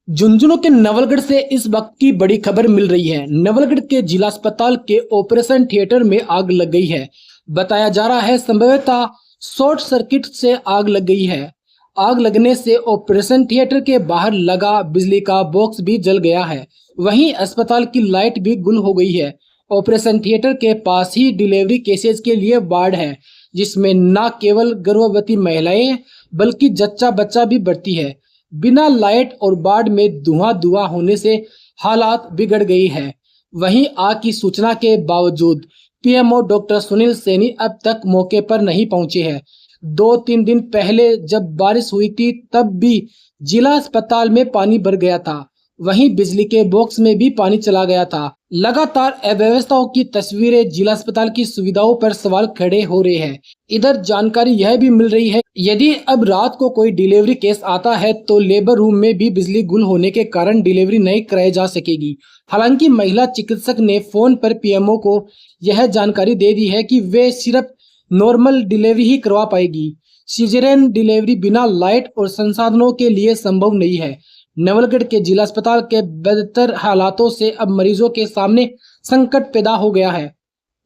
झुंझुनू के नवलगढ़ से इस वक्त की बड़ी खबर मिल रही है। नवलगढ़ के जिला अस्पताल के ऑपरेशन थिएटर में आग लग गई है। बताया जा रहा है संभवतः शॉर्ट सर्किट से आग लग गई है। आग लगने से ऑपरेशन थिएटर के बाहर लगा बिजली का बॉक्स भी जल गया है। वहीं अस्पताल की लाइट भी गुल हो गई है। ऑपरेशन थिएटर के पास ही डिलीवरी केसेज के लिए वार्ड है, जिसमें न केवल गर्भवती महिलाएं बल्कि जच्चा बच्चा भी भर्ती है। बिना लाइट और बाढ़ में धुआं होने से हालात बिगड़ गई है। वहीं आग की सूचना के बावजूद पीएमओ डॉक्टर सुनील सैनी अब तक मौके पर नहीं पहुंचे हैं। 2-3 दिन पहले जब बारिश हुई थी तब भी जिला अस्पताल में पानी भर गया था। वहीं बिजली के बॉक्स में भी पानी चला गया था। लगातार अव्यवस्थाओं की तस्वीरें जिला अस्पताल की सुविधाओं पर सवाल खड़े हो रहे हैं। इधर जानकारी यह भी मिल रही है, यदि अब रात को कोई डिलीवरी केस आता है तो लेबर रूम में भी बिजली गुल होने के कारण डिलीवरी नहीं कराई जा सकेगी। हालांकि महिला चिकित्सक ने फोन पर पीएमओ को यह जानकारी दे दी है कि वे सिर्फ नॉर्मल डिलीवरी ही करवा पाएगी। सीजरियन डिलीवरी बिना लाइट और संसाधनों के लिए संभव नहीं है। नवलगढ़ के जिला अस्पताल के बदतर हालातों से अब मरीजों के सामने संकट पैदा हो गया है।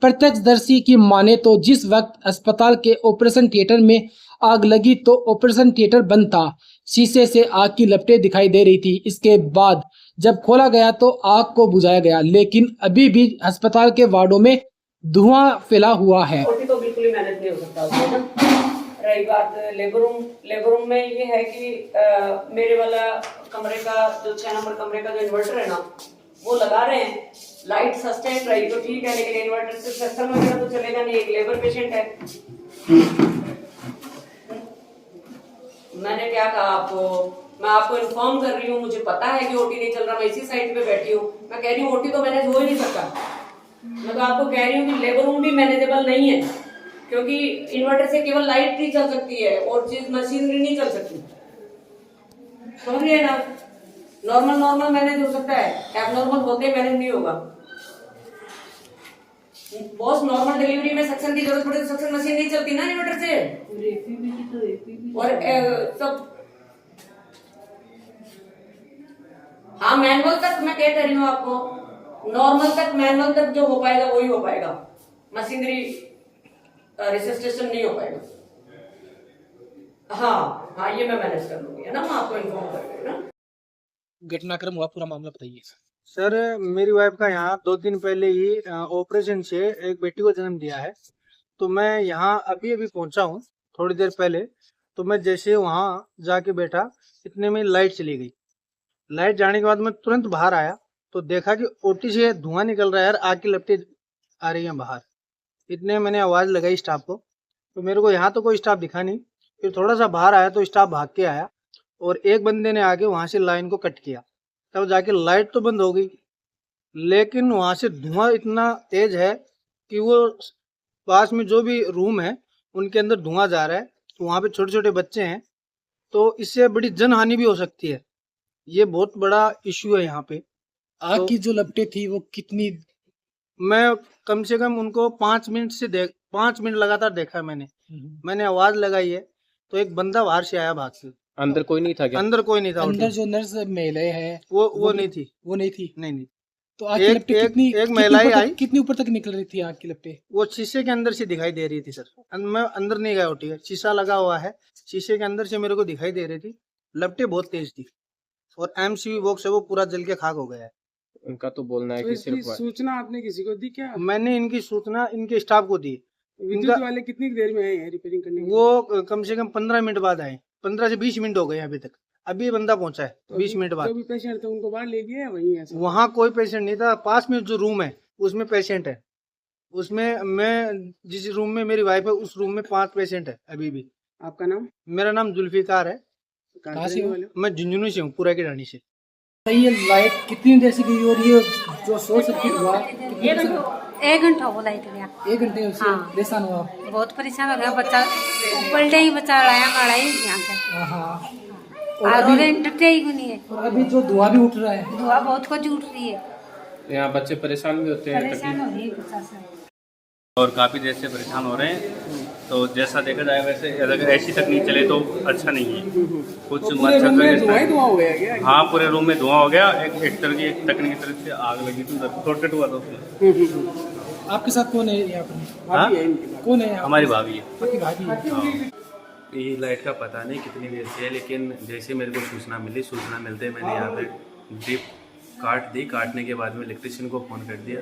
प्रत्यक्षदर्शी की माने तो जिस वक्त अस्पताल के ऑपरेशन थिएटर में आग लगी तो ऑपरेशन थिएटर बंद था। शीशे से आग की लपटें दिखाई दे रही थी। इसके बाद जब खोला गया तो आग को बुझाया गया, लेकिन अभी भी अस्पताल के वार्डों में धुआं फैला हुआ है। तो बिल्कुल ही मैनेज नहीं हो सकता उसमें ना। रही बात लेबर रूम में ये है कि मेरे वाला कमरे का जो 6 नंबर कमरे का जो इन्वर्टर है ना वो लगा रहे हैं। लाइट सस्टेन रही तो ठीक है, लेकिन इन्वर्टर से सिस्टम वगैरह तो चलेगा नहीं। एक लेबर पेशेंट है। मैंने क्या कहा आपको, मैं आपको इन्फॉर्म कर रही हूँ, मुझे पता है कि ओटी नहीं चल रहा, मैं इसी साइड पे बैठी हूँ। मैं कह रही हूँ ओटी तो मैनेज हो ही नहीं सकता। मैं तो आपको कह रही हूँ कि लेबर रूम भी मैनेजेबल नहीं है, क्योंकि इन्वर्टर से केवल लाइट नहीं चल सकती है और चीज मशीनरी नहीं चल सकती। समझ गए ना? नॉर्मल मैनेज हो सकता है, एबनॉर्मल होते मैनेज नहीं होगा। बॉस नॉर्मल डिलीवरी में सक्शन की जरूरत पड़े तो सक्शन मशीन नहीं चलती ना इन्वर्टर से। और सब हाँ, मैनुअल तक मैं कह रही हूँ आपको, नॉर्मल तक मैनुअल तक जो हो पाएगा वही हो पाएगा। मशीनरी रेसिस्टेशन नहीं हो पाएगा। हाँ, ये मैं मैनेज कर लूंगी, है ना? मैं आपको इन्फॉर्म कर दूंगी ना। घटनाक्रम हुआ, पूरा मामला बताइए। सर, मेरी वाइफ का यहाँ 2 दिन पहले ही ऑपरेशन से एक बेटी को जन्म दिया है। तो मैं यहाँ अभी पहुंचा हूँ थोड़ी देर पहले। तो मैं जैसे वहाँ जाके बैठा, इतने में लाइट चली गई। लाइट जाने के बाद मैं तुरंत बाहर आया तो देखा कि ओटी से धुआं निकल रहा है और आग की लपटें आ रही हैं बाहर। इतने मैंने आवाज़ लगाई स्टाफ को, तो मेरे को यहाँ तो कोई स्टाफ दिखा नहीं। फिर थोड़ा सा बाहर आया तो स्टाफ भाग के आया और एक बंदे ने आके वहाँ से लाइन को कट किया। तब जाके लाइट तो बंद हो गई, लेकिन वहाँ से धुआं इतना तेज है कि वो पास में जो भी रूम है उनके अंदर धुआं जा रहा है। तो वहाँ पे छोटे छोटे बच्चे हैं, तो इससे बड़ी जनहानि भी हो सकती है। ये बहुत बड़ा इश्यू है यहाँ पे। आग की जो लपटें थी वो कितनी? मैं कम से कम उनको 5 मिनट लगातार देखा मैंने आवाज लगाई है तो एक बंदा बाहर से आया भाग से। अंदर कोई नहीं था क्या? अंदर कोई नहीं था। अंदर जो नर्स महिलाएं हैं वो नहीं थी। वो नहीं थी। नहीं। तो आग की लपटें एक महिला आई। कितनी ऊपर तक निकल रही थी आग की लपटें? वो शीशे के अंदर से दिखाई दे रही थी सर। मैं अंदर नहीं गया उठी है, शीशा लगा हुआ है, शीशे के अंदर से मेरे को दिखाई दे रही थी। लपटें बहुत तेज थी और एमसीबी बॉक्स है वो पूरा जल के खाक हो गया है। उनका तो बोलना है तो कि इसकी सिर्फ सूचना आपने किसी को दी क्या? मैंने इनकी सूचना इनके स्टाफ को दी। विद्युत वाले कितनी देर में आए हैं रिपेयरिंग करने? वो कम से कम 15 मिनट बाद आए। 15 से 20 मिनट हो गए अभी तक। अभी बंदा पहुंचा है तो 20 मिनट बाद। जो भी पेशेंट थे उनको बाहर ले गए वहीं ऐसा? वहाँ कोई पेशेंट नहीं था। पास में जो रूम है उसमें पेशेंट है। उसमें मैं जिस रूम में मेरी वाइफ है उस रूम में 5 पेशेंट है अभी भी। आपका नाम? मेरा नाम जुल्फिकार है। कहाँ से वाले? मैं झुंझुनू से हूँ, पूरा की रानी से। ये लाइट कितनी देर से गई और ये जो शॉर्ट सर्किट हुआ? 1 घंटा हो लाइट गया। 1 घंटे से परेशान हुआ? बहुत परेशान हो गया। बच्चा पलटे ही बच्चा लड़ा ही यहाँ पे। हाँ। और डरते ही नहीं है। और अभी जो धुआं भी उठ रहा है, धुआं बहुत कुछ उठ रही है। यहाँ बच्चे परेशान भी होते हैं, परेशान हो रही है बच्चा से। और काफ़ी देर से परेशान हो रहे हैं। तो जैसा देखा जाए वैसे अगर ऐसी तकनीक चले तो अच्छा नहीं है। कुछ और पूरे रूम में मच्छर धुआं ही धुआं हो गया क्या? हाँ, पूरे रूम में धुआं हो गया। एक तरह की तकनीकी तरफ से आग लगी थी, शॉर्टकट हुआ था उसमें। आपके साथ कौन है यहाँ पर? हाँ? भाभी है इनकी। कौन है यहाँ? हमारी भाभी है। आपकी भाभी है। ये लाइट का पता नहीं कितनी देर से है, लेकिन जैसे मेरे को सूचना मिलते मैंने यहाँ पे ड्रिप काट दी। काटने के बाद में इलेक्ट्रिशियन को फ़ोन कर दिया।